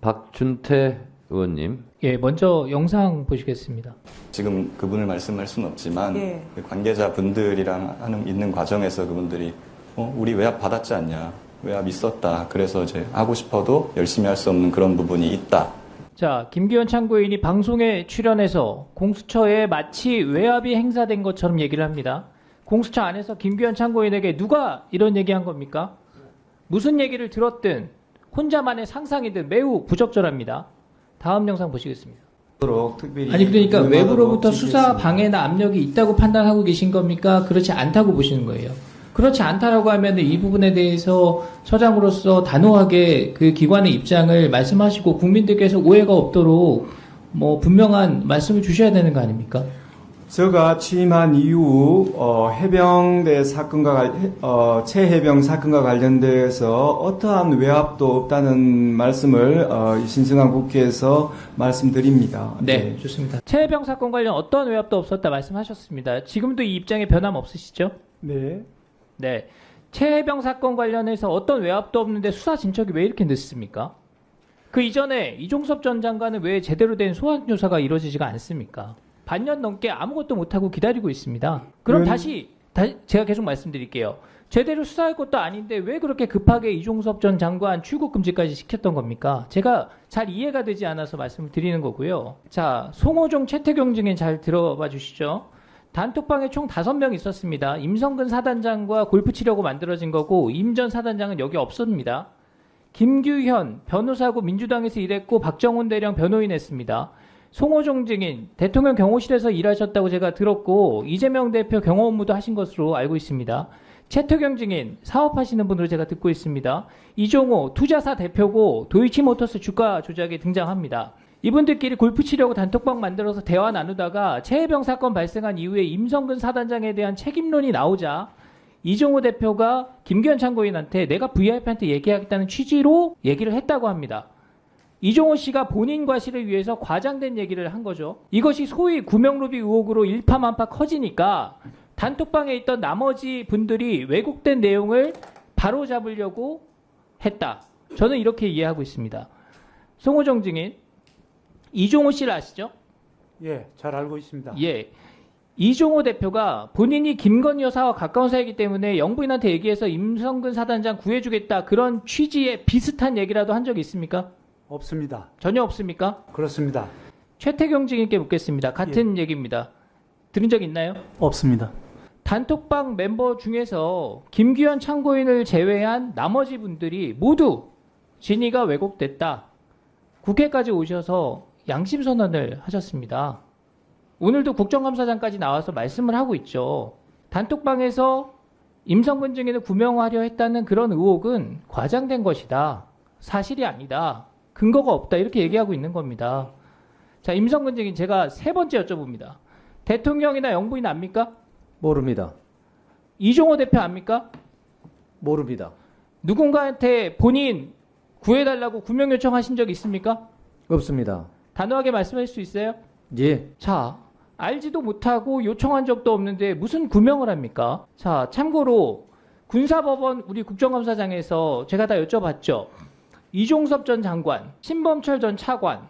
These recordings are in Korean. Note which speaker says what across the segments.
Speaker 1: 박준태 의원님.
Speaker 2: 예, 먼저 영상 보시겠습니다.
Speaker 3: 지금 그분을 말씀할 수는 없지만
Speaker 4: 예.
Speaker 3: 그 관계자분들이랑 있는 과정에서 그분들이 우리 외압 받았지 않냐, 외압 있었다, 그래서 이제 하고 싶어도 열심히 할 수 없는 그런 부분이 있다.
Speaker 2: 자, 김기현 참고인이 방송에 출연해서 공수처에 마치 외압이 행사된 것처럼 얘기를 합니다. 공수처 안에서 김기현 참고인에게 누가 이런 얘기한 겁니까? 무슨 얘기를 들었든 혼자만의 상상이든 매우 부적절합니다. 다음 영상 보시겠습니다. 아니 그러니까 외부로부터 수사 방해나 압력이 있다고 판단하고 계신 겁니까? 그렇지 않다고 보시는 거예요. 그렇지 않다라고 하면 이 부분에 대해서 처장으로서 단호하게 그 기관의 입장을 말씀하시고 국민들께서 오해가 없도록 뭐 분명한 말씀을 주셔야 되는 거 아닙니까?
Speaker 5: 제가 취임한 이후 해병대 사건과 최해병 사건과 관련돼서 어떠한 외압도 없다는 말씀을 신승환 국회에서 말씀드립니다.
Speaker 2: 네, 좋습니다. 최해병 사건 관련 어떤 외압도 없었다 말씀하셨습니다. 지금도 이 입장에 변함 없으시죠?
Speaker 5: 네.
Speaker 2: 네. 최해병 사건 관련해서 어떤 외압도 없는데 수사 진척이 왜 이렇게 늦습니까? 그 이전에 이종섭 전 장관은 왜 제대로 된 소환 조사가 이루어지지가 않습니까? 반년 넘게 아무것도 못하고 기다리고 있습니다. 그럼 다시 제가 계속 말씀드릴게요. 제대로 수사할 것도 아닌데 왜 그렇게 급하게 이종섭 전 장관 출국 금지까지 시켰던 겁니까? 제가 잘 이해가 되지 않아서 말씀을 드리는 거고요. 자, 송호종 최태경 증인 잘 들어봐 주시죠. 단톡방에 총 5명 있었습니다. 임성근 사단장과 골프 치려고 만들어진 거고 임 전 사단장은 여기 없습니다. 김규현 변호사고 민주당에서 일했고 박정훈 대령 변호인 했습니다. 송호종 증인 대통령 경호실에서 일하셨다고 제가 들었고 이재명 대표 경호 업무도 하신 것으로 알고 있습니다. 최태경 증인 사업하시는 분으로 제가 듣고 있습니다. 이종호 투자사 대표고 도이치모터스 주가 조작에 등장합니다. 이분들끼리 골프 치려고 단톡방 만들어서 대화 나누다가 최해병 사건 발생한 이후에 임성근 사단장에 대한 책임론이 나오자 이종호 대표가 김기현 참고인한테 내가 VIP한테 얘기하겠다는 취지로 얘기를 했다고 합니다. 이종호 씨가 본인 과실을 위해서 과장된 얘기를 한 거죠. 이것이 소위 구명로비 의혹으로 일파만파 커지니까 단톡방에 있던 나머지 분들이 왜곡된 내용을 바로잡으려고 했다. 저는 이렇게 이해하고 있습니다. 송호정 증인, 이종호 씨를 아시죠?
Speaker 6: 예, 잘 알고 있습니다.
Speaker 2: 예. 이종호 대표가 본인이 김건희 여사와 가까운 사이이기 때문에 영부인한테 얘기해서 임성근 사단장 구해주겠다 그런 취지의 비슷한 얘기라도 한 적이 있습니까?
Speaker 6: 없습니다.
Speaker 2: 전혀 없습니까?
Speaker 6: 그렇습니다.
Speaker 2: 최태경 증인께 묻겠습니다. 같은 얘기입니다. 들은 적 있나요?
Speaker 6: 없습니다.
Speaker 2: 단톡방 멤버 중에서 김기현 참고인을 제외한 나머지 분들이 모두 진위가 왜곡됐다. 국회까지 오셔서 양심선언을 하셨습니다. 오늘도 국정감사장까지 나와서 말씀을 하고 있죠. 단톡방에서 임성근 증인을 구명하려 했다는 그런 의혹은 과장된 것이다. 사실이 아니다. 근거가 없다. 이렇게 얘기하고 있는 겁니다. 자, 임성근 증인 제가 3번째 여쭤봅니다. 대통령이나 영부인 압니까?
Speaker 7: 모릅니다.
Speaker 2: 이종호 대표 압니까?
Speaker 7: 모릅니다.
Speaker 2: 누군가한테 본인 구해달라고 구명 요청하신 적 있습니까?
Speaker 7: 없습니다.
Speaker 2: 단호하게 말씀할 수 있어요?
Speaker 7: 예.
Speaker 2: 자, 알지도 못하고 요청한 적도 없는데 무슨 구명을 합니까? 자, 참고로 군사법원 우리 국정감사장에서 제가 다 여쭤봤죠. 이종섭 전 장관, 신범철 전 차관,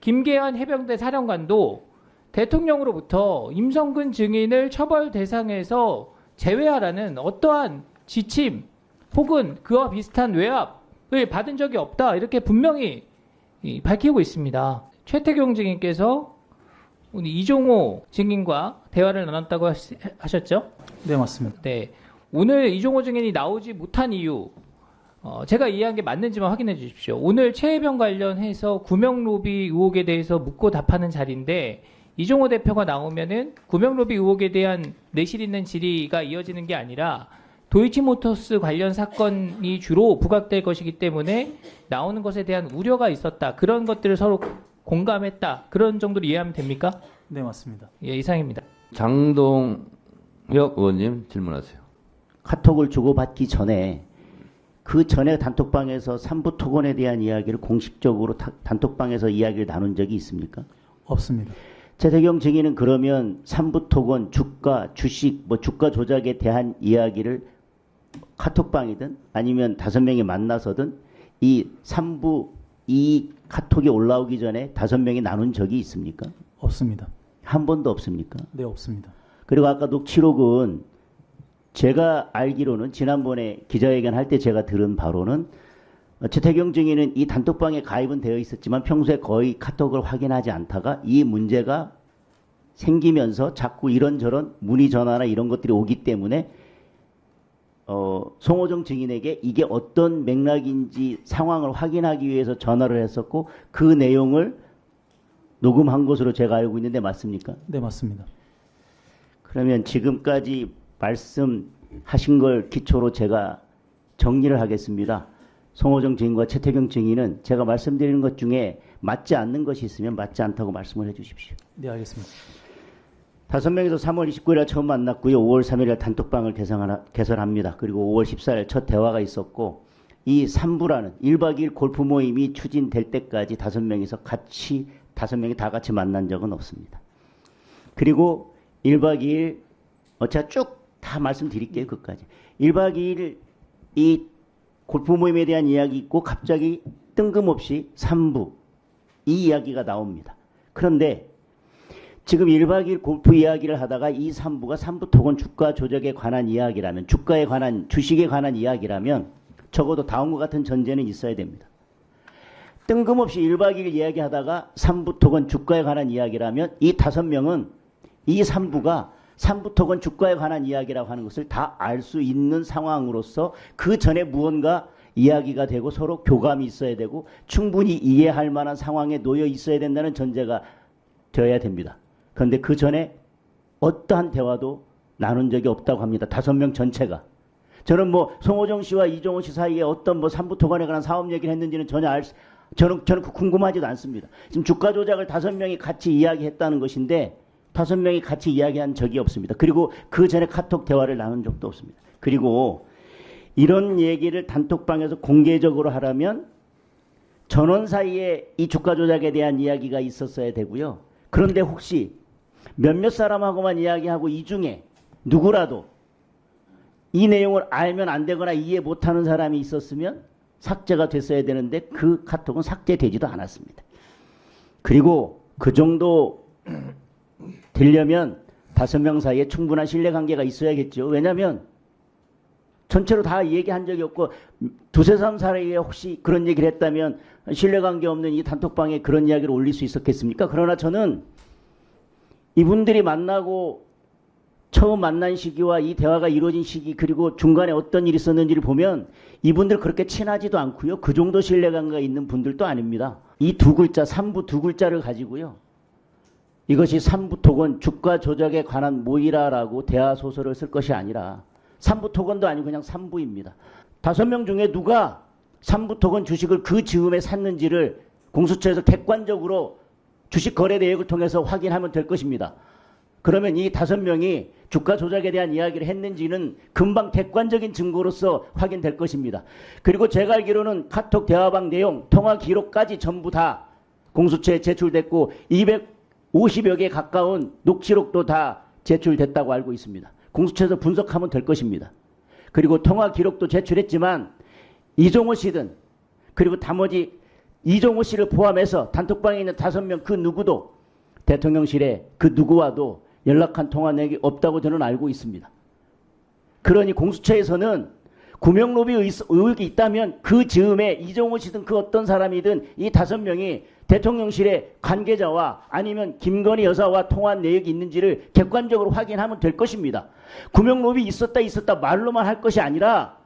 Speaker 2: 김계한 해병대 사령관도 대통령으로부터 임성근 증인을 처벌 대상에서 제외하라는 어떠한 지침 혹은 그와 비슷한 외압을 받은 적이 없다. 이렇게 분명히 밝히고 있습니다. 최태경 증인께서 오늘 이종호 증인과 대화를 나눴다고 하셨죠?
Speaker 6: 네, 맞습니다.
Speaker 2: 네. 오늘 이종호 증인이 나오지 못한 이유, 제가 이해한 게 맞는지만 확인해 주십시오. 오늘 최해병 관련해서 구명로비 의혹에 대해서 묻고 답하는 자리인데 이종호 대표가 나오면은 구명로비 의혹에 대한 내실 있는 질의가 이어지는 게 아니라 도이치모터스 관련 사건이 주로 부각될 것이기 때문에 나오는 것에 대한 우려가 있었다. 그런 것들을 서로 공감했다. 그런 정도로 이해하면 됩니까?
Speaker 6: 네, 맞습니다.
Speaker 2: 예, 이상입니다.
Speaker 1: 장동혁 의원님 질문하세요.
Speaker 8: 카톡을 주고받기 전에 그 전에 단톡방에서 삼부 토건에 대한 이야기를 공식적으로 단톡방에서 이야기를 나눈 적이 있습니까?
Speaker 6: 없습니다.
Speaker 8: 최태경 증인은 그러면 삼부 토건, 주가, 주식, 주가 조작에 대한 이야기를 카톡방이든 아니면 5명이 만나서든 이 삼부 이 카톡이 올라오기 전에 5명이 나눈 적이 있습니까?
Speaker 6: 없습니다.
Speaker 8: 한 번도 없습니까?
Speaker 6: 네, 없습니다.
Speaker 8: 그리고 아까 녹취록은 제가 알기로는 지난번에 기자회견 할 때 제가 들은 바로는 최태경 증인은 이 단톡방에 가입은 되어 있었지만 평소에 거의 카톡을 확인하지 않다가 이 문제가 생기면서 자꾸 이런저런 문의 전화나 이런 것들이 오기 때문에 송호정 증인에게 이게 어떤 맥락인지 상황을 확인하기 위해서 전화를 했었고 그 내용을 녹음한 것으로 제가 알고 있는데 맞습니까?
Speaker 6: 네, 맞습니다.
Speaker 8: 그러면 지금까지 말씀하신 걸 기초로 제가 정리를 하겠습니다. 송호정 증인과 최태경 증인은 제가 말씀드리는 것 중에 맞지 않는 것이 있으면 맞지 않다고 말씀을 해 주십시오.
Speaker 6: 네, 알겠습니다.
Speaker 8: 5명에서 3월 29일에 처음 만났고요. 5월 3일에 단톡방을 개설합니다. 그리고 5월 14일 첫 대화가 있었고 이 3부라는 1박 2일 골프 모임이 추진될 때까지 5명이 다 같이 만난 적은 없습니다. 그리고 1박 2일 제가 쭉 다 말씀드릴게요. 끝까지. 1박 2일 이 골프 모임에 대한 이야기 있고 갑자기 뜬금없이 3부 이 이야기가 나옵니다. 그런데 지금 1박 2일 골프 이야기를 하다가 이 3부가 3부 톡은 주가 조작에 관한 이야기라면 주식에 관한 이야기라면 적어도 다음과 같은 전제는 있어야 됩니다. 뜬금없이 1박 2일 이야기하다가 3부 톡은 주가에 관한 이야기라면 이 5명은 이 3부가 3부 톡은 주가에 관한 이야기라고 하는 것을 다 알 수 있는 상황으로서 그 전에 무언가 이야기가 되고 서로 교감이 있어야 되고 충분히 이해할 만한 상황에 놓여 있어야 된다는 전제가 되어야 됩니다. 그런데 그 전에 어떠한 대화도 나눈 적이 없다고 합니다. 5명 전체가. 저는 송호정 씨와 이종호 씨 사이에 어떤 3부 톡에 관한 사업 얘기를 했는지는 저는 궁금하지도 않습니다. 지금 주가 조작을 5명이 같이 이야기했다는 것인데 5명이 같이 이야기한 적이 없습니다. 그리고 그 전에 카톡 대화를 나눈 적도 없습니다. 그리고 이런 얘기를 단톡방에서 공개적으로 하려면 전원 사이에 이 주가 조작에 대한 이야기가 있었어야 되고요. 그런데 혹시 몇몇 사람하고만 이야기하고 이 중에 누구라도 이 내용을 알면 안 되거나 이해 못하는 사람이 있었으면 삭제가 됐어야 되는데 그 카톡은 삭제되지도 않았습니다. 그리고 그 정도 되려면 5명 사이에 충분한 신뢰관계가 있어야겠죠. 왜냐하면 전체로 다 얘기한 적이 없고 두세 사람 사이에 혹시 그런 얘기를 했다면 신뢰관계 없는 이 단톡방에 그런 이야기를 올릴 수 있었겠습니까? 그러나 저는 이분들이 만나고 처음 만난 시기와 이 대화가 이루어진 시기 그리고 중간에 어떤 일이 있었는지를 보면 이분들 그렇게 친하지도 않고요. 그 정도 신뢰관계가 있는 분들도 아닙니다. 이 2글자 3부 2글자를 가지고요. 이것이 3부 톡은 주가 조작에 관한 모이라라고 대화소설을 쓸 것이 아니라 3부 톡은도 아니고 그냥 3부입니다. 5명 중에 누가 3부 톡은 주식을 그 즈음에 샀는지를 공수처에서 객관적으로 주식 거래 내역을 통해서 확인하면 될 것입니다. 그러면 이 5명이 주가 조작에 대한 이야기를 했는지는 금방 객관적인 증거로서 확인될 것입니다. 그리고 제가 알기로는 카톡 대화방 내용, 통화 기록까지 전부 다 공수처에 제출됐고 250여 개 가까운 녹취록도 다 제출됐다고 알고 있습니다. 공수처에서 분석하면 될 것입니다. 그리고 통화 기록도 제출했지만 이종호 씨든 그리고 나머지 이종호 씨를 포함해서 단톡방에 있는 5명 그 누구도 대통령실에 그 누구와도 연락한 통화 내역이 없다고 저는 알고 있습니다. 그러니 공수처에서는 구명로비 의혹이 있다면 그 즈음에 이종호 씨든 그 어떤 사람이든 이 5명이 대통령실의 관계자와 아니면 김건희 여사와 통화한 내역이 있는지를 객관적으로 확인하면 될 것입니다. 구명로비 있었다 말로만 할 것이 아니라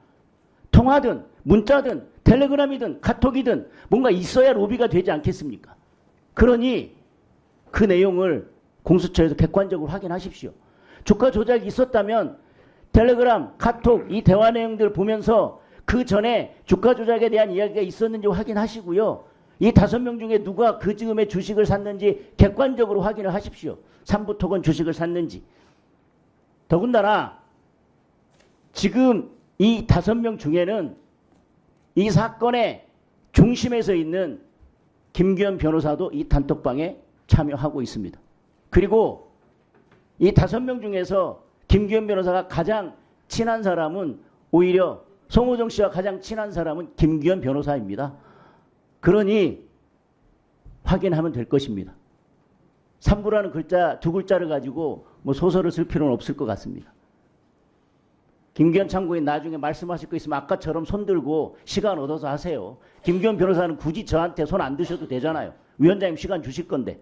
Speaker 8: 통화든 문자든 텔레그램이든 카톡이든 뭔가 있어야 로비가 되지 않겠습니까? 그러니 그 내용을 공수처에서 객관적으로 확인하십시오. 주가 조작이 있었다면 텔레그램, 카톡 이 대화 내용들을 보면서 그 전에 주가 조작에 대한 이야기가 있었는지 확인하시고요. 이 5명 중에 누가 그 즈음에 주식을 샀는지 객관적으로 확인을 하십시오. 3부 톡은 주식을 샀는지. 더군다나 지금 이 5명 중에는 이 사건의 중심에 서 있는 김규현 변호사도 이 단톡방에 참여하고 있습니다. 그리고 이 5명 중에서 김규현 변호사가 가장 친한 사람은 오히려 송호정 씨와 가장 친한 사람은 김규현 변호사입니다. 그러니 확인하면 될 것입니다. 3부라는 글자, 두 글자를 가지고 뭐 소설을 쓸 필요는 없을 것 같습니다. 김기현 참고인 나중에 말씀하실 거 있으면 아까처럼 손 들고 시간 얻어서 하세요. 김기현 변호사는 굳이 저한테 손 안 드셔도 되잖아요. 위원장님 시간 주실 건데.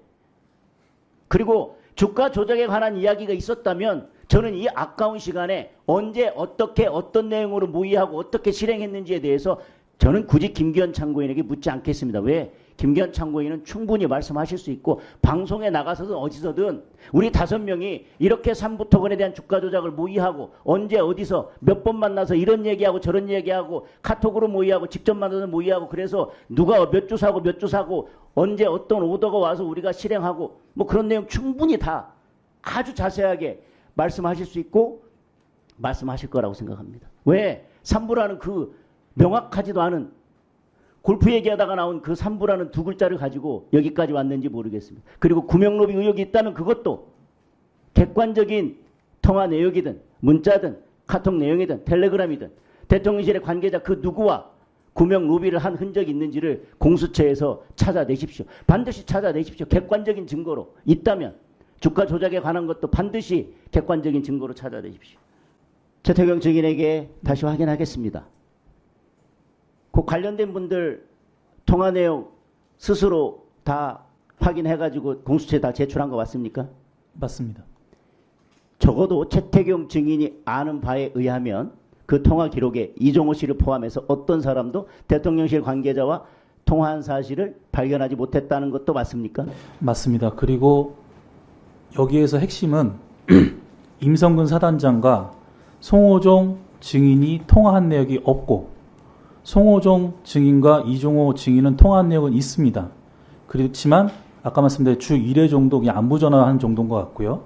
Speaker 8: 그리고 주가 조작에 관한 이야기가 있었다면 저는 이 아까운 시간에 언제 어떻게 어떤 내용으로 모의하고 어떻게 실행했는지에 대해서 저는 굳이 김기현 참고인에게 묻지 않겠습니다. 왜? 김기현 참고인은 충분히 말씀하실 수 있고 방송에 나가서든 어디서든 우리 5명이 이렇게 삼부토건에 대한 주가 조작을 모의하고 언제 어디서 몇 번 만나서 이런 얘기하고 저런 얘기하고 카톡으로 모의하고 직접 만나서 모의하고 그래서 누가 몇 주 사고 몇 주 사고 언제 어떤 오더가 와서 우리가 실행하고 뭐 그런 내용 충분히 다 아주 자세하게 말씀하실 수 있고 말씀하실 거라고 생각합니다. 왜? 3부라는 그 명확하지도 않은 골프 얘기하다가 나온 그 3부라는 두 글자를 가지고 여기까지 왔는지 모르겠습니다. 그리고 구명로비 의혹이 있다면 그것도 객관적인 통화 내역이든 문자든 카톡 내용이든 텔레그램이든 대통령실의 관계자 그 누구와 구명로비를 한 흔적이 있는지를 공수처에서 찾아내십시오. 반드시 찾아내십시오. 객관적인 증거로 있다면 주가 조작에 관한 것도 반드시 객관적인 증거로 찾아내십시오. 최태경 증인에게 다시 확인하겠습니다. 그 관련된 분들 통화 내용 스스로 다 확인해가지고 공수처에 다 제출한 거 맞습니까?
Speaker 6: 맞습니다.
Speaker 8: 적어도 최태경 증인이 아는 바에 의하면 그 통화 기록에 이종호 씨를 포함해서 어떤 사람도 대통령실 관계자와 통화한 사실을 발견하지 못했다는 것도 맞습니까?
Speaker 6: 맞습니다. 그리고 여기에서 핵심은 임성근 사단장과 송호종 증인이 통화한 내역이 없고 송호종 증인과 이종호 증인은 통화한 내역은 있습니다. 그렇지만 아까 말씀드린 주 1회 정도 그냥 안부 전화한 정도인 것 같고요.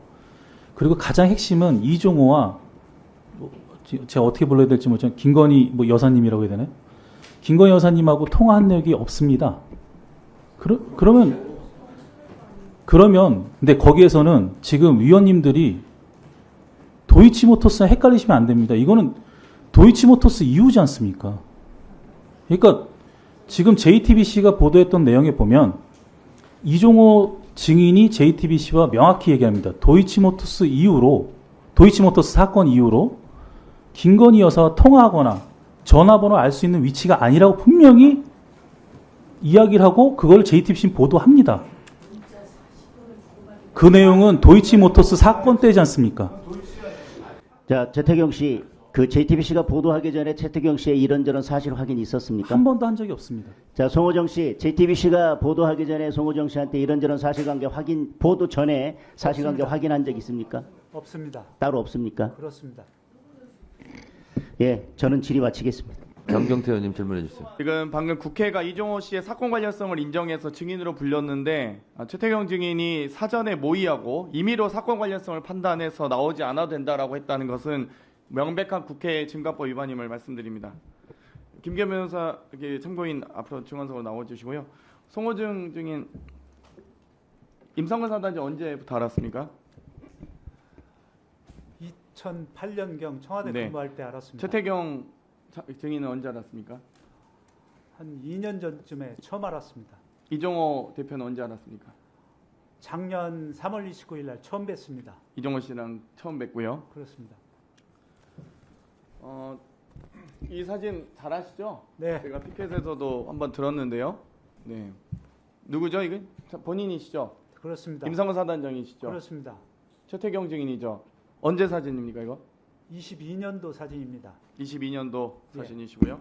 Speaker 6: 그리고 가장 핵심은 이종호와 제가 어떻게 불러야 될지 모르지만 김건희 뭐 여사님이라고 해야 되나요? 김건희 여사님하고 통화한 내역이 없습니다. 그러면 근데 거기에서는 지금 위원님들이 도이치모터스랑 헷갈리시면 안 됩니다. 이거는 도이치모터스 이유지 않습니까? 그러니까 지금 JTBC가 보도했던 내용에 보면 이종호 증인이 JTBC와 명확히 얘기합니다. 도이치모터스 사건 이후로 김건희 여사와 통화하거나 전화번호를 알 수 있는 위치가 아니라고 분명히 이야기를 하고 그걸 JTBC는 보도합니다. 그 내용은 도이치모터스 사건 때지 않습니까?
Speaker 8: 자, 최태경 씨, 그 JTBC가 보도하기 전에 최태경 씨의 이런저런 사실 확인이 있었습니까?
Speaker 6: 한 번도 한 적이 없습니다.
Speaker 8: 자, 송호정 씨, JTBC가 보도하기 전에 송호정 씨한테 이런저런 사실관계 확인, 보도 전에 사실관계 확인한 적 있습니까?
Speaker 6: 없습니다.
Speaker 8: 따로 없습니까?
Speaker 6: 그렇습니다.
Speaker 8: 예, 저는 질의 마치겠습니다.
Speaker 1: 장경태 의원님 질문해 주세요.
Speaker 4: 지금 방금 국회가 이종호 씨의 사건 관련성을 인정해서 증인으로 불렸는데 최태경 증인이 사전에 모의하고 임의로 사건 관련성을 판단해서 나오지 않아도 된다라고 했다는 것은 명백한 국회 증거법 위반임을 말씀드립니다. 김기현 변호사 참고인 앞으로 증언석으로 나와주시고요. 송호정 증인 임성근 사단장 언제부터 알았습니까?
Speaker 9: 2008년경 청와대
Speaker 4: 네.
Speaker 9: 근무할 때 알았습니다.
Speaker 4: 최태경 증인은 언제 알았습니까?
Speaker 9: 한 2년 전쯤에 처음 알았습니다.
Speaker 4: 이종호 대표는 언제 알았습니까?
Speaker 9: 작년 3월 29일 날 처음 뵀습니다.
Speaker 4: 이종호 씨랑 처음 뵙고요.
Speaker 9: 그렇습니다.
Speaker 4: 이 사진 잘 아시죠?
Speaker 9: 네.
Speaker 4: 제가 피켓에서도 한번 들었는데요. 네. 누구죠? 이거 본인이시죠?
Speaker 9: 그렇습니다.
Speaker 4: 임성근 사단장이시죠?
Speaker 9: 그렇습니다.
Speaker 4: 최태경 증인이죠? 언제 사진입니까 이거?
Speaker 9: 22년도 사진입니다.
Speaker 4: 22년도
Speaker 9: 네.
Speaker 4: 사진이시고요.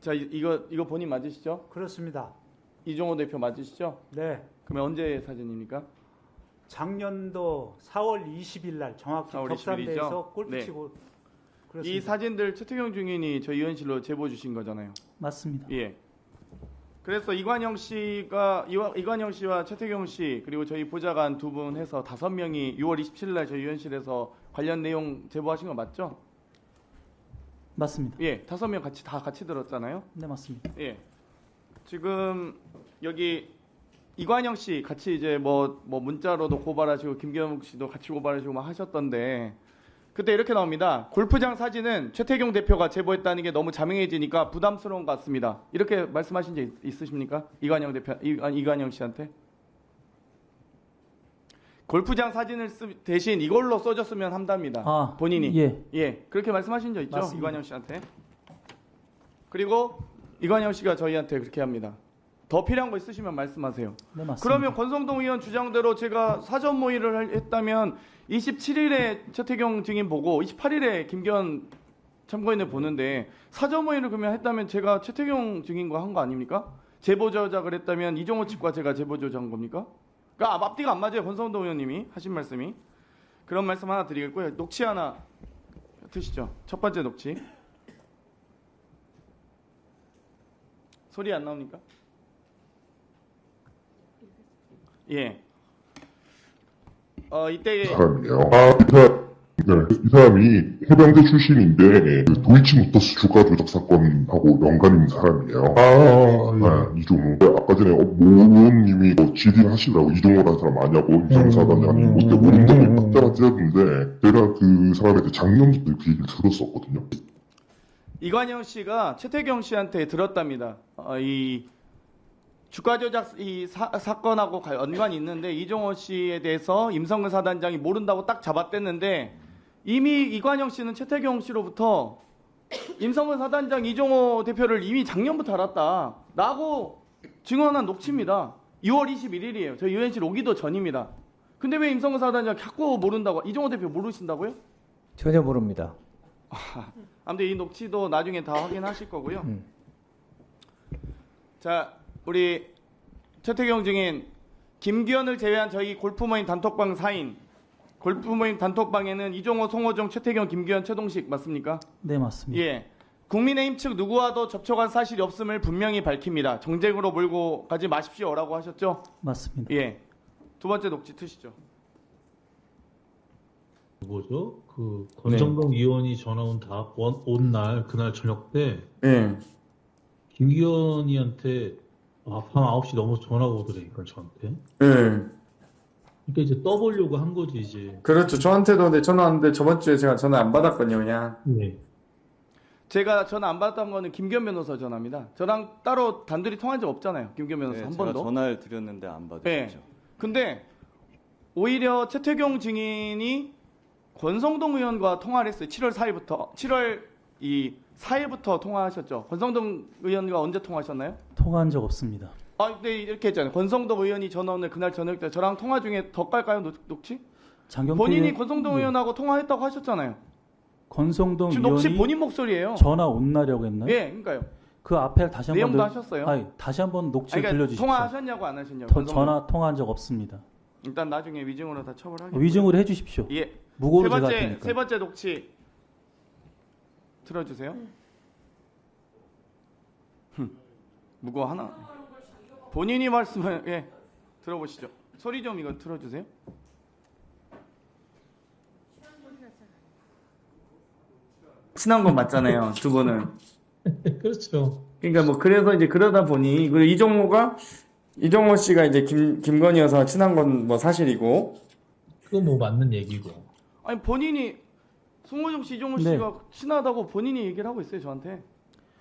Speaker 4: 자, 이거 본인 맞으시죠?
Speaker 9: 그렇습니다.
Speaker 4: 이종호 대표 맞으시죠?
Speaker 9: 네.
Speaker 4: 그러면 언제 사진입니까?
Speaker 9: 작년도 4월 20일 날 정확히
Speaker 4: 4월 20일 이죠?
Speaker 9: 격산대에서 골프
Speaker 4: 네.
Speaker 9: 치고 그렇습니다.
Speaker 4: 이 사진들 최태경 증인이 저희 의원실로 제보 주신 거잖아요.
Speaker 6: 맞습니다.
Speaker 4: 예. 그래서 이관영 씨와 최태경 씨 그리고 저희 보좌관 두 분 해서 5명이 6월 27일 날 저희 의원실에서 관련 내용 제보하신 거 맞죠?
Speaker 6: 맞습니다.
Speaker 4: 예, 5명 같이 들었잖아요.
Speaker 6: 네, 맞습니다.
Speaker 4: 예. 지금 여기 이관영 씨 같이 이제 뭐 문자로도 고발하시고 김기현 씨도 같이 고발하시고 막 하셨던데 그때 이렇게 나옵니다. 골프장 사진은 최태경 대표가 제보했다는 게 너무 자명해지니까 부담스러운 것 같습니다. 이렇게 말씀하신 적 있으십니까? 이관영 대표, 이관영 씨한테? 골프장 사진을 대신 이걸로 써줬으면 한답니다.
Speaker 6: 아,
Speaker 4: 본인이.
Speaker 6: 예.
Speaker 4: 그렇게 말씀하신 적 있죠?
Speaker 6: 맞습니다.
Speaker 4: 이관영 씨한테. 그리고 이관영 씨가 저희한테 그렇게 합니다. 더 필요한 거 있으시면 말씀하세요.
Speaker 6: 네, 맞습니다.
Speaker 4: 그러면 권성동 의원 주장대로 제가 사전 모의를 했다면 27일에 최태경 증인 보고 28일에 김기현 참고인을 보는데 사전 모의를 그러면 했다면 제가 최태경 증인과 한 거 아닙니까? 제보 조작을 했다면 이종호 측과 제가 제보 조작한 겁니까? 그러니까 앞뒤가 안 맞아요. 권성동 의원님이 하신 말씀이. 그런 말씀 하나 드리겠고요. 녹취 하나 드시죠. 첫 번째 녹취. 소리 안 나옵니까? 예. 이때
Speaker 10: 사람이에요. 이 사람이 해병대 출신인데 그 도이치모터스 주가 조작 사건하고 연관 있는 사람이에요. 이종호. 아까 전에 모 의원님이 지딩 하시더라고. 이종호라는 사람 아냐고 임상사단장이 그때 모른다고 딱 따라뛰었는데 제가 그 사람한테 작년부터 그 얘기를 들었었거든요.
Speaker 4: 이관영 씨가 최태경 씨한테 들었답니다. 이 주가 조작 이 사건하고 연관이 있는데 이종호 씨에 대해서 임성근 사단장이 모른다고 딱 잡아댔는데 이미 이관영 씨는 최태경 씨로부터 임성근 사단장 이종호 대표를 이미 작년부터 알았다라고 증언한 녹취입니다. 6월 21일이에요. 저희 유엔실 오기도 전입니다. 근데 왜 임성근 사단장 자꾸 모른다고? 이종호 대표 모르신다고요?
Speaker 7: 전혀 모릅니다.
Speaker 4: 아무튼 이 녹취도 나중에 다 확인하실 거고요. 자, 우리 최태경 증인 김기현을 제외한 저희 골프 모임 단톡방 4인 골프 모임 단톡방에는 이종호, 송호정, 최태경, 김기현, 최동식 맞습니까?
Speaker 6: 네, 맞습니다.
Speaker 4: 예. 국민의힘 측 누구와도 접촉한 사실이 없음을 분명히 밝힙니다. 정쟁으로 몰고 가지 마십시오라고 하셨죠?
Speaker 6: 맞습니다.
Speaker 4: 예. 두 번째 녹취 트시죠.
Speaker 11: 뭐죠? 그 권성동 의원이 전화 온 날 그날 저녁 때
Speaker 4: 예.
Speaker 11: 김기현이한테 밤 9시 넘어서 전화가 오더라니까 저한테.
Speaker 4: 예.
Speaker 11: 그러니까 이제 떠보려고 한 거지 이제.
Speaker 4: 그렇죠. 저한테도 네, 전화 왔는데 저번 주에 제가 전화 안 받았거든요, 그냥.
Speaker 11: 네.
Speaker 4: 제가 전화 안 받았던 거는 김기현 변호사 전화입니다. 저랑 따로 단둘이 통한 적 없잖아요. 김기현 변호사
Speaker 3: 네,
Speaker 4: 한
Speaker 3: 제가
Speaker 4: 번도.
Speaker 3: 전화를 드렸는데 안 받으셨죠.
Speaker 4: 네. 근데 오히려 최태경 증인이 권성동 의원과 통화를 했어요. 7월 4일부터. 7월 4일부터 통화하셨죠. 권성동 의원과 언제 통화하셨나요?
Speaker 6: 통화한 적 없습니다.
Speaker 4: 근데 이렇게 했잖아요. 권성동 의원이 전화 오늘 그날 저녁 때 저랑 통화 중에 더 깔까요? 녹취?
Speaker 6: 장경태
Speaker 4: 본인이
Speaker 6: 의원-
Speaker 4: 권성동
Speaker 6: 네.
Speaker 4: 의원하고 통화했다고 하셨잖아요.
Speaker 6: 권성동
Speaker 4: 지금 녹취
Speaker 6: 의원이
Speaker 4: 본인 목소리예요.
Speaker 6: 전화 온 날이라고 했나요?
Speaker 4: 예, 그러니까요.
Speaker 6: 그 앞에 다시 한번
Speaker 4: 내용도 하셨어요?
Speaker 6: 아니, 다시 한번 녹취
Speaker 4: 그러니까
Speaker 6: 들려주십시오.
Speaker 4: 통화하셨냐고 안 하셨냐고.
Speaker 6: 전화 통화한 적 없습니다.
Speaker 4: 일단 나중에 위증으로 다 처벌하겠고요.
Speaker 6: 위증으로 해주십시오.
Speaker 4: 예.
Speaker 6: 무고로
Speaker 4: 세
Speaker 6: 제가
Speaker 4: 번째
Speaker 6: 할 테니까.
Speaker 4: 세 번째 녹취 들어주세요. 무고 하나. 본인이 말씀을 예 들어보시죠. 소리 좀 이거 들어주세요. 친한 건 맞잖아요. 두 분은.
Speaker 11: 그렇죠.
Speaker 4: 그러니까 뭐 그래서 이제 그러다 보니 그 이종호 씨가 이제 김건희 여사 친한 건 뭐 사실이고.
Speaker 11: 그거 뭐 맞는 얘기고.
Speaker 4: 아니 본인이 송호정 씨, 이종호
Speaker 6: 네.
Speaker 4: 씨가 친하다고 본인이 얘기를 하고 있어요 저한테.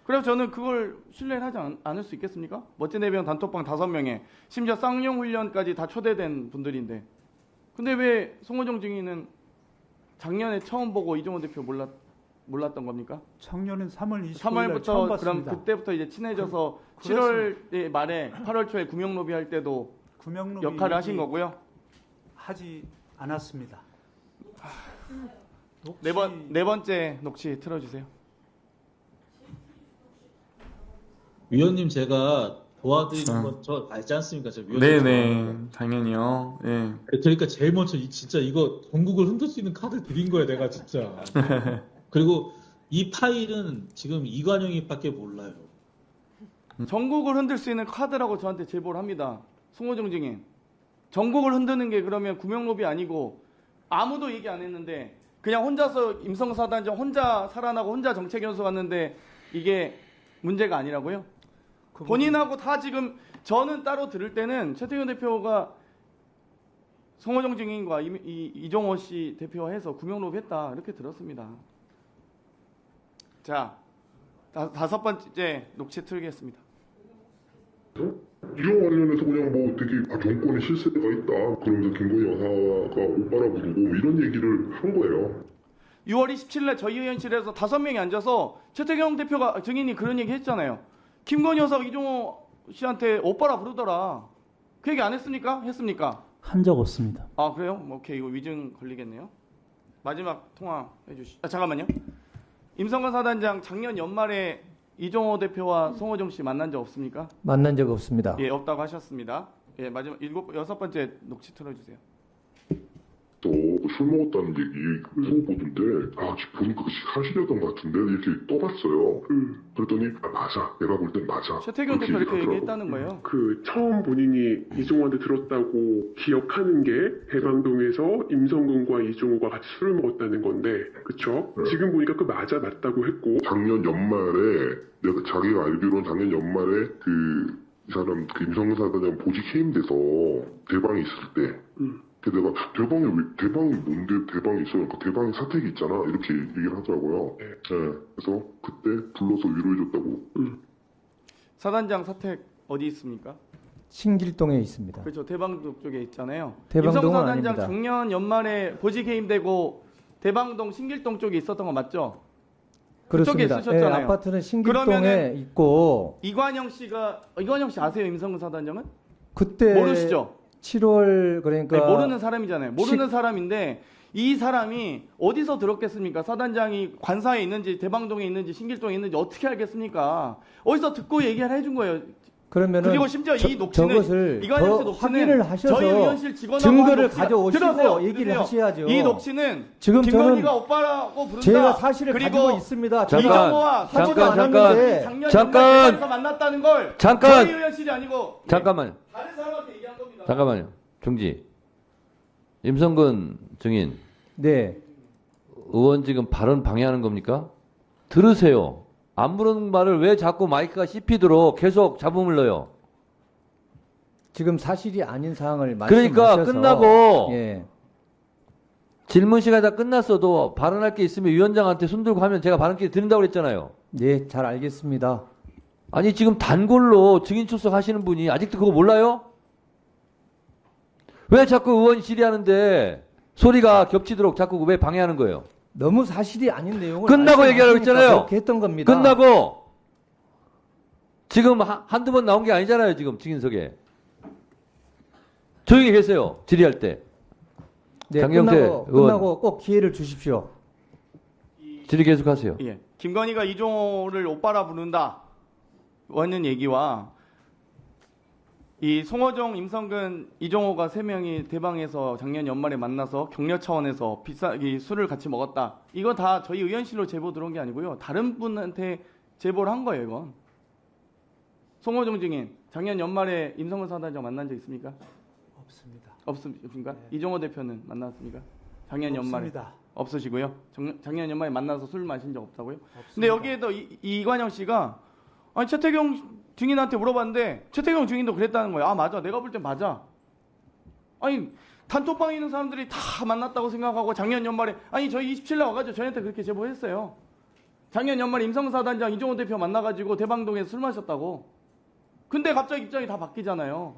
Speaker 4: 그래서 저는 그걸 신뢰를 하지 않을 수 있겠습니까? 멋진 해병 단톡방 5명에 심지어 쌍용 훈련까지 다 초대된 분들인데 근데 왜 송호정 증인은 작년에 처음 보고 이종호 대표 몰랐던 겁니까?
Speaker 9: 작년엔 3월 29일 날 처음
Speaker 4: 3월부터 그럼
Speaker 9: 봤습니다.
Speaker 4: 그때부터 이제 친해져서
Speaker 9: 그렇습니다.
Speaker 4: 7월 말에 8월 초에 구명로비 할 때도
Speaker 9: 구명로비
Speaker 4: 역할을 하신 거고요.
Speaker 9: 하지 않았습니다.
Speaker 4: 네 번째 녹취 틀어주세요.
Speaker 11: 위원님 제가 도와드리는 건 저 알지 않습니까? 저 위원님.
Speaker 4: 네네 당연히요. 예.
Speaker 11: 그러니까 제일 먼저 진짜 이거 전국을 흔들 수 있는 카드 드린 거야 내가 진짜. 그리고 이 파일은 지금 이관영이밖에 몰라요.
Speaker 4: 전국을 흔들 수 있는 카드라고 저한테 제보를 합니다. 송호정 증인. 전국을 흔드는 게 그러면 구명로비 아니고 아무도 얘기 안 했는데 그냥 혼자서 임성사단장 혼자 살아나고 혼자 정책연수 갔는데 이게 문제가 아니라고요? 본인하고 다 지금 저는 따로 들을 때는 최태경 대표가 송호정 증인과 이종호 씨 대표해서 구명로비했다 이렇게 들었습니다. 자, 다섯 번째 녹취 틀겠습니다.
Speaker 10: 이런 관련해서 그냥 뭐 되게 정권에 실세가 있다 그러면서 김건희 여사가 오빠라 부르고 이런 얘기를 한 거예요.
Speaker 4: 6월 27일에 저희 의원실에서 5명이 앉아서 최태경 대표가 증인이 그런 얘기 했잖아요. 김건희 여사가 이종호 씨한테 오빠라 부르더라. 그 얘기 안 했습니까? 했습니까?
Speaker 6: 한 적 없습니다.
Speaker 4: 아 그래요? 뭐, 오케이, 이거 위증 걸리겠네요. 마지막 통화 해주시죠. 잠깐만요. 임성근 사단장 작년 연말에 이종호 대표와 송호정 씨 만난 적 없습니까?
Speaker 7: 만난 적 없습니다.
Speaker 4: 예, 없다고 하셨습니다. 예, 마지막 여섯 번째 녹취 틀어주세요.
Speaker 10: 또 술 먹었다는 얘기 속 보던데 보니까 사실이었던 것 같은데 이렇게 떠봤어요. 그랬더니 맞아. 내가 볼 땐 맞아.
Speaker 4: 최태경 대표 이렇게 얘기했다는 거예요.
Speaker 12: 그 처음 본인이 이종호한테 들었다고 기억하는 게 대방동에서 임성근과 이종호가 같이 술을 먹었다는 건데, 그쵸?
Speaker 10: 네.
Speaker 12: 지금 보니까 그 맞다고 했고.
Speaker 10: 작년 연말에 자기가 알기로는 작년 연말에 이 사람 임성근 사단장 보직 해임돼서 대방이 있을 때 내가 대방이 뭔데 대방이 있어? 그러니까 대방이 사택이 있잖아 이렇게 얘기를 하더라고요.
Speaker 12: 네.
Speaker 10: 그래서 그때 불러서 위로해줬다고.
Speaker 4: 사단장 사택 어디 있습니까?
Speaker 7: 신길동에 있습니다.
Speaker 4: 그렇죠. 대방동 쪽에 있잖아요.
Speaker 7: 대방동은
Speaker 4: 임성근 사단장
Speaker 7: 아닙니다.
Speaker 4: 작년 연말에 보직 해임되고 대방동 신길동 쪽에 있었던 거 맞죠?
Speaker 7: 그렇습니다.
Speaker 4: 그쪽에 쓰셨잖아요.
Speaker 7: 예, 아파트는 신길동에
Speaker 4: 그러면은
Speaker 7: 있고
Speaker 4: 이관영 씨 아세요? 임성근 사단장은?
Speaker 7: 그때
Speaker 4: 모르시죠?
Speaker 7: 7월 그러니까
Speaker 4: 아니, 모르는 사람이잖아요. 모르는 사람인데 이 사람이 어디서 들었겠습니까? 사단장이 관사에 있는지 대방동에 있는지 신길동에 있는지 어떻게 알겠습니까? 어디서 듣고 얘기를 해준 거예요.
Speaker 7: 그러면은
Speaker 4: 그리고 심지어 이 녹취는
Speaker 7: 저것을
Speaker 4: 이관영 씨
Speaker 7: 더
Speaker 4: 녹취는
Speaker 7: 확인을 하셔서
Speaker 4: 저희 의원실 직원하고
Speaker 7: 증거를
Speaker 4: 한 녹취가-
Speaker 7: 가져오시고
Speaker 4: 들으세요.
Speaker 7: 얘기를
Speaker 4: 들으세요.
Speaker 7: 하셔야죠.
Speaker 4: 이 녹취는
Speaker 7: 지금
Speaker 4: 김건희가 오빠라고 부른다.
Speaker 7: 제가 사실을
Speaker 4: 그리고
Speaker 7: 가지고 있습니다.
Speaker 4: 이종호와
Speaker 7: 잠깐
Speaker 4: 작년 연말에서 만났다는 걸
Speaker 1: 잠깐!
Speaker 4: 저희 의원실이 아니고
Speaker 1: 잠깐만요.
Speaker 4: 다른 사람한테 얘기한 겁니다.
Speaker 1: 잠깐만요. 중지. 임성근 증인.
Speaker 7: 네.
Speaker 1: 의원 지금 발언 방해하는 겁니까? 들으세요. 안 부르는 말을 왜 자꾸 마이크가 씹히도록 계속 잡음을 넣어요?
Speaker 7: 지금 사실이 아닌 사항을 말씀하셔서
Speaker 1: 그러니까 끝나고
Speaker 7: 예.
Speaker 1: 질문 시간이 다 끝났어도 발언할 게 있으면 위원장한테 손 들고 하면 제가 발언 기회 드린다고 그랬잖아요.
Speaker 7: 네, 잘 알겠습니다.
Speaker 1: 아니 지금 단골로 증인 출석하시는 분이 아직도 그거 몰라요? 왜 자꾸 의원이 질의하는데 소리가 겹치도록 자꾸 왜 방해하는 거예요?
Speaker 7: 너무 사실이 아닌 내용을
Speaker 1: 끝나고 얘기하라고
Speaker 7: 말씀하시니까
Speaker 1: 했잖아요.
Speaker 7: 그렇게 했던 겁니다.
Speaker 1: 끝나고 지금 한두 번 나온 게 아니잖아요. 지금 증인석에. 조용히 계세요. 질의할 때.
Speaker 7: 네,
Speaker 1: 장경태 의원.
Speaker 7: 끝나고 꼭 기회를 주십시오.
Speaker 1: 질의 계속하세요.
Speaker 4: 예. 김건희가 이종호를 오빠라 부른다. 하는 얘기와 이 송호정, 임성근, 이종호가 3명이 대방에서 작년 연말에 만나서 격려 차원에서 이 술을 같이 먹었다. 이거 다 저희 의원실로 제보 들어온 게 아니고요. 다른 분한테 제보를 한 거예요, 이건. 송호정 증인, 작년 연말에 임성근 사단장 만난 적 있습니까? 없습니까? 이종호 대표는 만났습니까? 작년 연말에.
Speaker 9: 없습니다.
Speaker 4: 없으시고요. 작년 연말에 만나서 술 마신 적 없다고요? 근데 여기에도 이관영 씨가 아니 최태경 증인한테 물어봤는데 최태경 증인도 그랬다는 거예요. 아 맞아, 내가 볼 땐 맞아. 아니 단톡방에 있는 사람들이 다 만났다고 생각하고 작년 연말에 아니 저희 27일 와가지고 저희한테 그렇게 제보했어요. 작년 연말에 임성근 사단장 이종호 대표 만나가지고 대방동에서 술 마셨다고. 근데 갑자기 입장이 다 바뀌잖아요.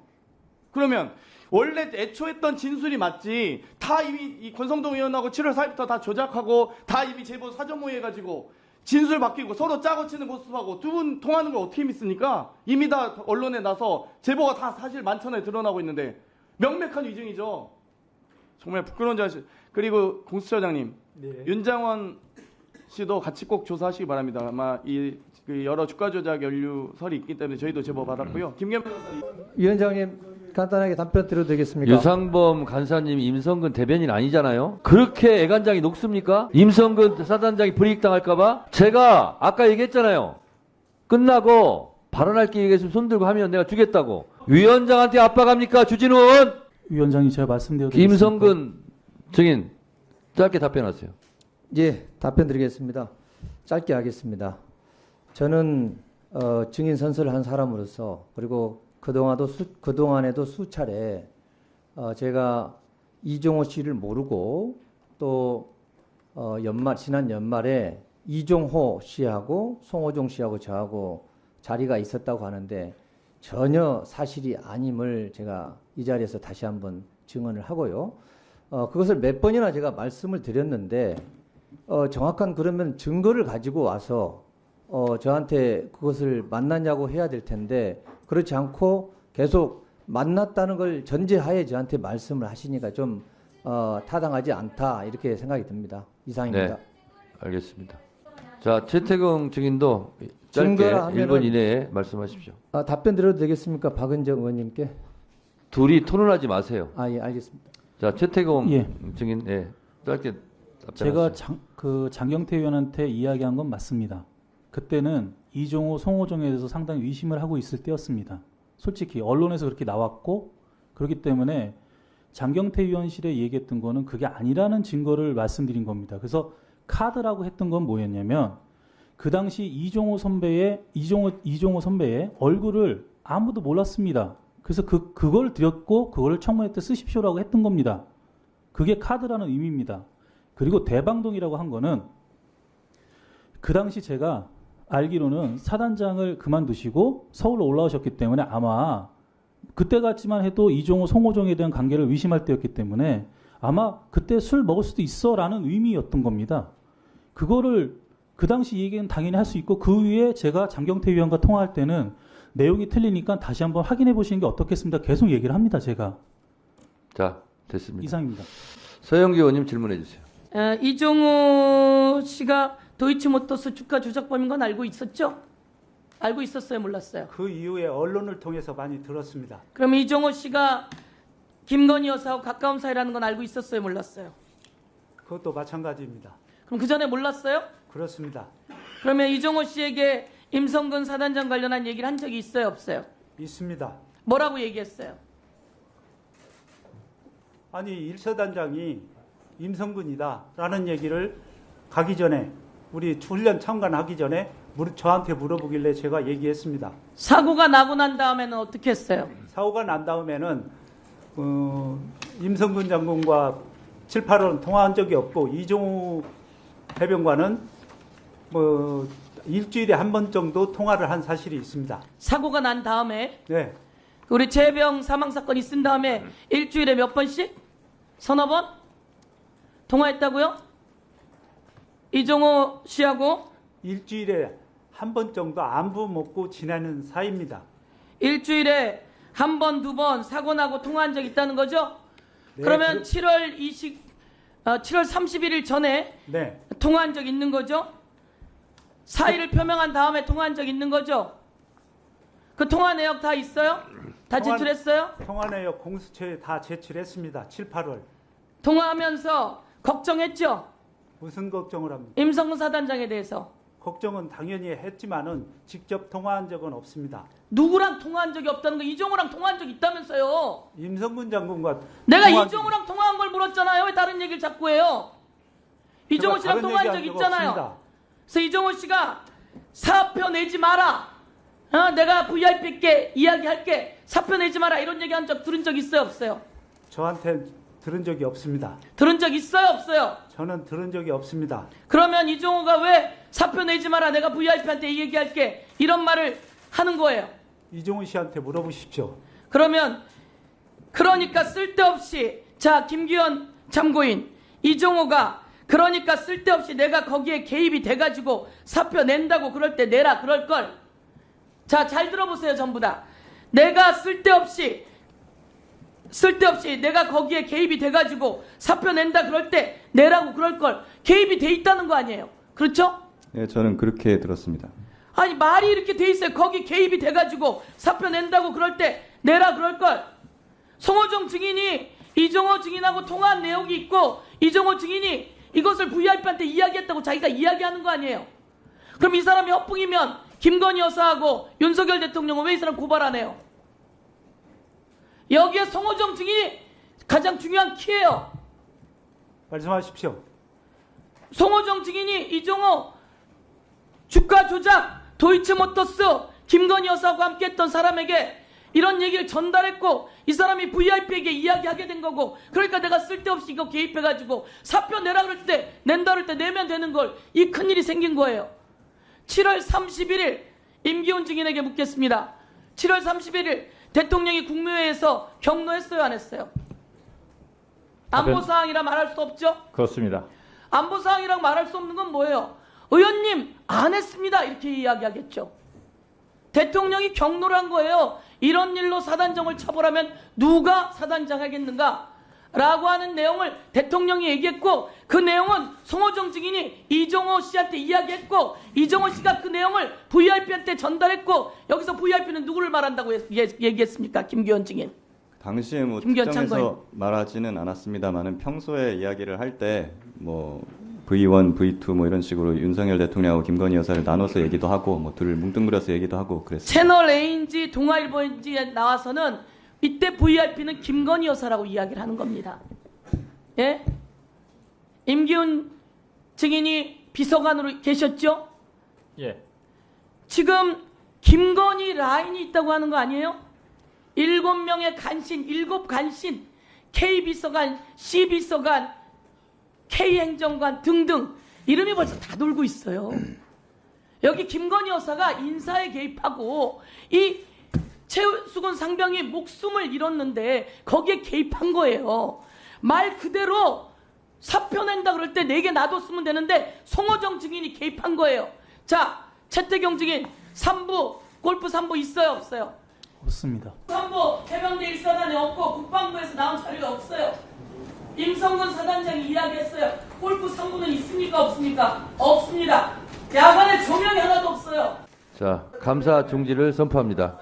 Speaker 4: 그러면 원래 애초에 했던 진술이 맞지 다 이미 이 권성동 의원하고 7월 4일부터 다 조작하고 다 이미 제보 사전 모의해가지고 진술 바뀌고 서로 짜고 치는 모습하고 두 분 통하는 걸 어떻게 믿습니까? 이미 다 언론에 나서 제보가 다 사실 만천하에 드러나고 있는데 명백한 위증이죠. 정말 부끄러운 자식. 그리고 공수처장님,
Speaker 9: 네.
Speaker 4: 윤장원 씨도 같이 꼭 조사하시기 바랍니다. 아마 그 여러 주가 조작 연루설이 있기 때문에 저희도 제보 받았고요. 김겸
Speaker 7: 위원장님 간단하게 답변 드려도 되겠습니까?
Speaker 1: 유상범 간사님 임성근 대변인 아니잖아요. 그렇게 애간장이 녹습니까? 임성근 사단장이 불이익당할까봐? 제가 아까 얘기했잖아요. 끝나고 발언할 게 있으면 손 들고 하면 내가 주겠다고. 위원장한테 압박합니까? 주진우 의원?
Speaker 6: 위원장이 제가 말씀드렸습니다.
Speaker 1: 김성근 증인 짧게 답변하세요.
Speaker 7: 예, 답변 드리겠습니다. 짧게 하겠습니다. 저는 증인 선서를 한 사람으로서 그리고 그동안에도 수차례 제가 이종호 씨를 모르고 또 지난 연말에 이종호 씨하고 송호종 씨하고 저하고 자리가 있었다고 하는데 전혀 사실이 아님을 제가 이 자리에서 다시 한번 증언을 하고요. 그것을 몇 번이나 제가 말씀을 드렸는데 정확한 그러면 증거를 가지고 와서 저한테 그것을 만났냐고 해야 될 텐데 그렇지 않고 계속 만났다는 걸 전제하에 저한테 말씀을 하시니까 좀 타당하지 않다 이렇게 생각이 듭니다. 이상입니다.
Speaker 1: 네, 알겠습니다. 자, 최태경 증인도 짧게
Speaker 7: 증거라
Speaker 1: 1분
Speaker 7: 하면은-
Speaker 1: 이내에 말씀하십시오.
Speaker 7: 답변 드려도 되겠습니까? 박은정 의원님께.
Speaker 1: 둘이 토론하지 마세요.
Speaker 7: 예, 알겠습니다.
Speaker 1: 자, 최태경
Speaker 6: 예.
Speaker 1: 증인, 짧게
Speaker 6: 제가
Speaker 1: 답변하세요.
Speaker 6: 장경태 의원한테 이야기한 건 맞습니다. 그때는 이종호, 송호종에 대해서 상당히 의심을 하고 있을 때였습니다. 솔직히 언론에서 그렇게 나왔고 그렇기 때문에 장경태 의원실에 얘기했던 거는 그게 아니라는 증거를 말씀드린 겁니다. 그래서 카드라고 했던 건 뭐였냐면 그 당시 이종호 선배의 얼굴을 아무도 몰랐습니다. 그래서 그걸 드렸고 그걸 청문회 때 쓰십시오라고 했던 겁니다. 그게 카드라는 의미입니다. 그리고 대방동이라고 한 거는 그 당시 제가 알기로는 사단장을 그만두시고 서울로 올라오셨기 때문에 아마 그때 같지만 해도 이종호, 송호종에 대한 관계를 의심할 때였기 때문에 아마 그때 술 먹을 수도 있어라는 의미였던 겁니다. 그거를 그 당시 얘기는 당연히 할 수 있고 그 위에 제가 장경태 의원과 통화할 때는 내용이 틀리니까 다시 한번 확인해 보시는 게 어떻겠습니다. 계속 얘기를 합니다. 제가.
Speaker 1: 자, 됐습니다.
Speaker 6: 이상입니다.
Speaker 1: 서영기 의원님 질문해 주세요.
Speaker 13: 이종호 씨가 도이치모터스 주가 조작범인 건 알고 있었죠? 알고 있었어요? 몰랐어요?
Speaker 9: 그 이후에 언론을 통해서 많이 들었습니다.
Speaker 13: 그럼 이종호 씨가 김건희 여사하고 가까운 사이라는 건 알고 있었어요? 몰랐어요?
Speaker 9: 그것도 마찬가지입니다.
Speaker 13: 그럼 그 전에 몰랐어요?
Speaker 9: 그렇습니다.
Speaker 13: 그러면 이종호 씨에게 임성근 사단장 관련한 얘기를 한 적이 있어요? 없어요?
Speaker 9: 있습니다.
Speaker 13: 뭐라고 얘기했어요?
Speaker 9: 아니 1사단장이 임성근이다라는 얘기를 가기 전에 우리 훈련 참관하기 전에 저한테 물어보길래 제가 얘기했습니다.
Speaker 13: 사고가 나고 난 다음에는 어떻게 했어요?
Speaker 9: 사고가 난 다음에는 임성근 장군과 7, 8월 통화한 적이 없고 이종호 해병관은 일주일에 한 번 정도 통화를 한 사실이 있습니다.
Speaker 13: 사고가 난 다음에
Speaker 9: 네,
Speaker 13: 우리 최해병 사망 사건이 있은 다음에 일주일에 몇 번씩? 서너 번? 통화했다고요? 이종호 씨하고
Speaker 9: 일주일에 한 번 정도 안부 먹고 지내는 사이입니다.
Speaker 13: 일주일에 한 번, 두 번 사고 나고 통화한 적 있다는 거죠?
Speaker 9: 네,
Speaker 13: 그러면 7월 31일 전에
Speaker 9: 네,
Speaker 13: 통화한 적 있는 거죠? 사의를 표명한 다음에 통화한 적 있는 거죠? 그 통화 내역 다 있어요? 다 제출했어요?
Speaker 9: 통화 내역 공수처에 다 제출했습니다. 7, 8월.
Speaker 13: 통화하면서 걱정했죠?
Speaker 9: 무슨 걱정을 합니까?
Speaker 13: 임성근 사단장에 대해서.
Speaker 9: 걱정은 당연히 했지만은 직접 통화한 적은 없습니다.
Speaker 13: 누구랑 통화한 적이 없다는 거 이종호랑 통화한 적 있다면서요?
Speaker 9: 임성근 장군과
Speaker 13: 내가
Speaker 9: 통화한
Speaker 13: 이종호랑 통화한 걸 물었잖아요. 왜 다른 얘기를 자꾸 해요? 이종호 씨랑
Speaker 9: 다른
Speaker 13: 통화한 적
Speaker 9: 얘기한 적
Speaker 13: 있잖아요.
Speaker 9: 없습니다.
Speaker 13: 그래서 이종호 씨가 사표 내지 마라. 내가 VIP께 이야기할게. 사표 내지 마라. 이런 얘기 한 적 들은 적 있어요? 없어요?
Speaker 9: 저한테 들은 적이 없습니다.
Speaker 13: 들은 적 있어요? 없어요?
Speaker 9: 저는 들은 적이 없습니다.
Speaker 13: 그러면 이종호가 왜 사표 내지 마라. 내가 VIP한테 이 얘기할게. 이런 말을 하는 거예요.
Speaker 9: 이종훈 씨한테 물어보십시오.
Speaker 13: 그러니까 쓸데없이 자 김기현 참고인 이종호가 그러니까 쓸데없이 내가 거기에 개입이 돼가지고 사표 낸다고 그럴 때 내라 그럴 걸. 자 잘 들어보세요 전부 다. 내가 쓸데없이 내가 거기에 개입이 돼가지고 사표 낸다 그럴 때 내라고 그럴 걸. 개입이 돼 있다는 거 아니에요. 그렇죠?
Speaker 3: 네, 저는 그렇게 들었습니다.
Speaker 13: 아니 말이 이렇게 돼 있어요. 거기 개입이 돼가지고 사표 낸다고 그럴 때 내라 그럴 걸. 송호종 증인이 이종호 증인하고 통화한 내용이 있고 이종호 증인이 이것을 VIP한테 이야기했다고 자기가 이야기하는 거 아니에요. 그럼 이 사람이 헛붕이면 김건희 여사하고 윤석열 대통령은 왜 이 사람 고발 안 해요? 여기에 송호종 증인이 가장 중요한 키예요.
Speaker 9: 말씀하십시오.
Speaker 13: 송호종 증인이 이종호 주가 조작 도이치모터스 김건희 여사하고 함께했던 사람에게 이런 얘기를 전달했고 이 사람이 VIP에게 이야기하게 된 거고 그러니까 내가 쓸데없이 이거 개입해가지고 사표 내라 그럴 때 낸다 그럴 때 내면 되는 걸 이 큰일이 생긴 거예요. 7월 31일 임기훈 증인에게 묻겠습니다. 7월 31일 대통령이 국무회의에서 경로했어요 안 했어요? 안보사항이라 말할 수 없죠?
Speaker 1: 그렇습니다.
Speaker 13: 안보사항이라고 말할 수 없는 건 뭐예요? 의원님 안 했습니다 이렇게 이야기하겠죠. 대통령이 경로를 한 거예요. 이런 일로 사단장을 처벌하면 누가 사단장 하겠는가? 라고 하는 내용을 대통령이 얘기했고 그 내용은 송호정 증인이 이종호 씨한테 이야기했고 이종호 씨가 그 내용을 VIP한테 전달했고 여기서 VIP는 누구를 말한다고 얘기했습니까? 김규현 증인.
Speaker 3: 당시에 뭐
Speaker 13: 김기현
Speaker 3: 특정해서
Speaker 13: 참고인.
Speaker 3: 말하지는 않았습니다만은 평소에 이야기를 할 때 뭐 V1, V2 뭐 이런 식으로 윤석열 대통령하고 김건희 여사를 나눠서 얘기도 하고 뭐 둘을 뭉뚱그려서 얘기도 하고 그랬습니다.
Speaker 13: 채널 A인지 동아일보인지에 나와서는 이때 VIP는 김건희 여사라고 이야기를 하는 겁니다. 예? 임기훈 증인이 비서관으로 계셨죠?
Speaker 2: 예.
Speaker 13: 지금 김건희 라인이 있다고 하는 거 아니에요? 7명의 간신, 7간신, K비서관, C비서관, K행정관 등등 이름이 벌써 다 돌고 있어요. 여기 김건희 여사가 인사에 개입하고 이 최수근 상병이 목숨을 잃었는데 거기에 개입한 거예요. 말 그대로 사표 낸다 그럴 때 4개 놔뒀으면 되는데 송호정 증인이 개입한 거예요. 자, 최태경 증인 3부 골프 3부 있어요 없어요?
Speaker 6: 없습니다.
Speaker 13: 3부 해병대 1사단에 없고 국방부에서 나온 자료가 없어요. 임성근 사단장이 이야기했어요. 골프 3부는 있습니까 없습니까? 없습니다. 야간에 조명이 하나도 없어요.
Speaker 1: 자, 감사 중지를 선포합니다.